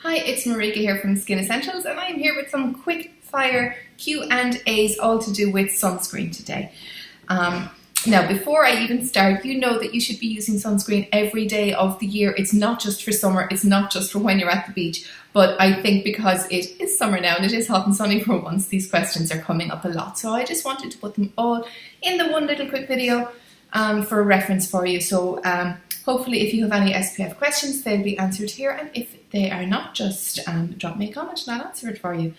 Hi, it's Marika here from Skin Essentials, and I'm here with some quick fire Q&As all to do with sunscreen today. Now, before I even start, you know that you should be using sunscreen every day of the year. It's not just for summer, it's not just for when you're at the beach, but I think because it is summer now and it is hot and sunny for once, these questions are coming up a lot. So I just wanted to put them all in the one little quick video for a reference for you. So hopefully if you have any SPF questions, they'll be answered here, and if they are not, just drop me a comment and I'll answer it for you.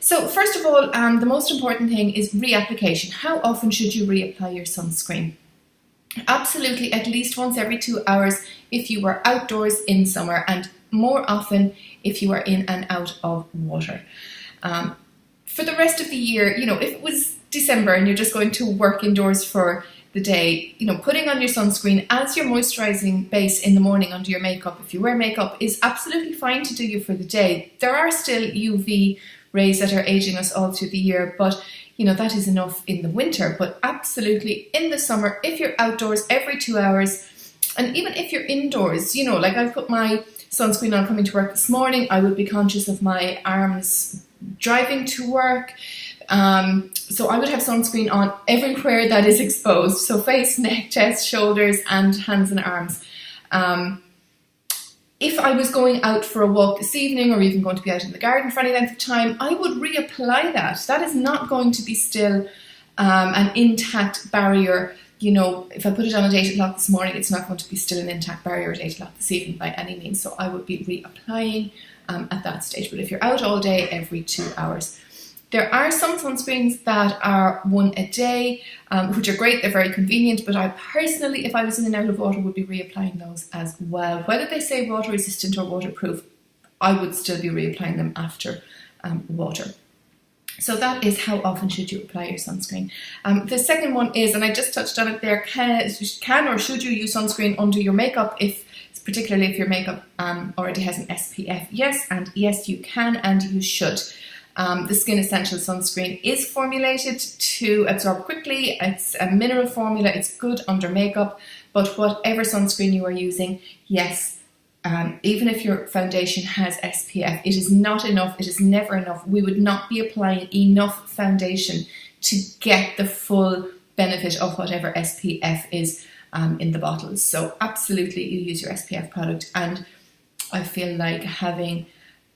So first of all, the most important thing is reapplication. How often should you reapply your sunscreen? Absolutely at least once every 2 hours if you are outdoors in summer, and more often if you are in and out of water. For the rest of the year, you know, if it was December and you're just going to work indoors for the day, you know, putting on your sunscreen as your moisturizing base in the morning under your makeup, if you wear makeup, is absolutely fine to do you for the day. There are still UV rays that are aging us all through the year, but you know, that is enough in the winter. But absolutely in the summer, if you're outdoors every 2 hours, and even if you're indoors, you know, like I put my sunscreen on coming to work this morning, I would be conscious of my arms driving to work. So I would have sunscreen on everywhere that is exposed. So face, neck, chest, shoulders, and hands and arms. If I was going out for a walk this evening, or even going to be out in the garden for any length of time, I would reapply that. That is not going to be still an intact barrier. You know, if I put it on at 8 o'clock this morning, it's not going to be still an intact barrier at 8 o'clock this evening by any means. So I would be reapplying at that stage. But if you're out all day, every 2 hours. There are some sunscreens that are one a day, which are great, they're very convenient, but I personally, if I was in and out of water, would be reapplying those as well. Whether they say water resistant or waterproof, I would still be reapplying them after water. So that is how often should you apply your sunscreen. The second one is, and I just touched on it there, can or should you use sunscreen under your makeup, particularly if your makeup already has an SPF? Yes, and yes you can and you should. The Skin Essentials sunscreen is formulated to absorb quickly. It's a mineral formula, it's good under makeup, but whatever sunscreen you are using, yes, even if your foundation has SPF, it is not enough, it is never enough. We would not be applying enough foundation to get the full benefit of whatever SPF is in the bottles. So absolutely you use your SPF product, and I feel like having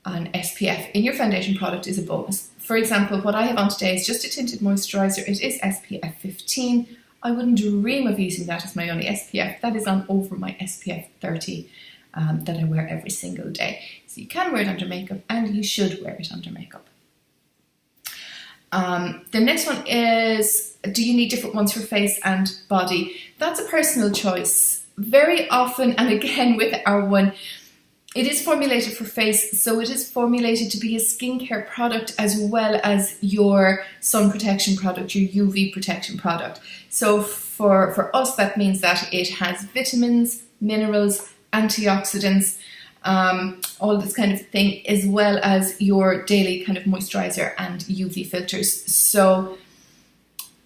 an SPF in your foundation product is a bonus. For example, what I have on today is just a tinted moisturizer. It is SPF 15. I wouldn't dream of using that as my only SPF. That is on over my SPF 30 that I wear every single day. So you can wear it under makeup, and you should wear it under makeup. The next one is, do you need different ones for face and body? That's a personal choice. Very often, and again with our one, it is formulated for face, so it is formulated to be a skincare product as well as your sun protection product, your UV protection product. So for us, that means that it has vitamins, minerals, antioxidants, all this kind of thing, as well as your daily kind of moisturizer and UV filters. So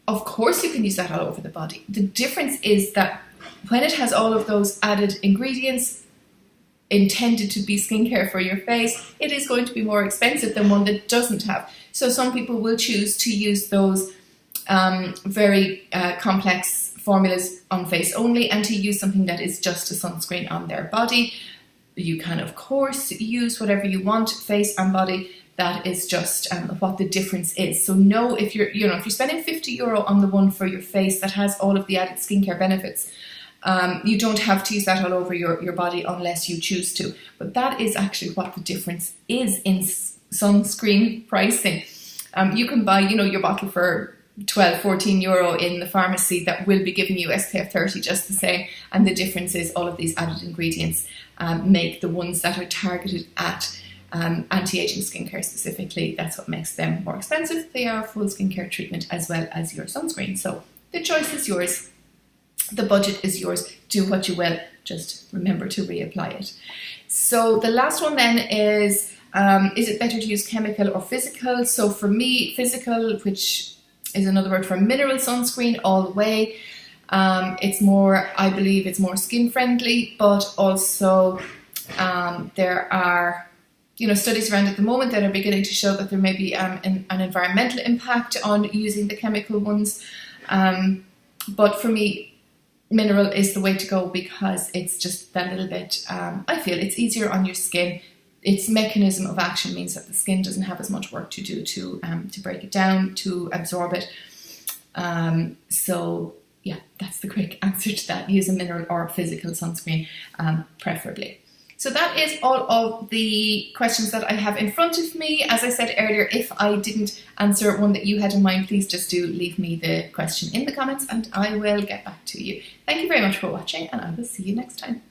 of course you can use that all over the body. The difference is that when it has all of those added ingredients intended to be skincare for your face, it is going to be more expensive than one that doesn't have. So some people will choose to use those very complex formulas on face only, and to use something that is just a sunscreen on their body. You can of course use whatever you want, face and body. That is just what the difference is. So know if you're spending €50 on the one for your face that has all of the added skincare benefits, you don't have to use that all over your body unless you choose to. But that is actually what the difference is in sunscreen pricing. You can buy, your bottle for €12-14 in the pharmacy that will be giving you SPF 30 just the same. And the difference is all of these added ingredients make the ones that are targeted at anti-aging skincare specifically. That's what makes them more expensive. They are full skincare treatment as well as your sunscreen. So the choice is yours. The budget is yours. Do what you will. Just remember to reapply it. So the last one then is it better to use chemical or physical? So for me, physical, which is another word for mineral sunscreen, all the way. It's more, I believe it's more skin friendly, but also there are studies around at the moment that are beginning to show that there may be an environmental impact on using the chemical ones. But for me, mineral is the way to go because it's just that little bit, I feel it's easier on your skin. Its mechanism of action means that the skin doesn't have as much work to do to break it down, to absorb it. So yeah, that's the quick answer to that. Use a mineral or physical sunscreen, preferably. So that is all of the questions that I have in front of me. As I said earlier, if I didn't answer one that you had in mind, please just do leave me the question in the comments and I will get back to you. Thank you very much for watching, and I will see you next time.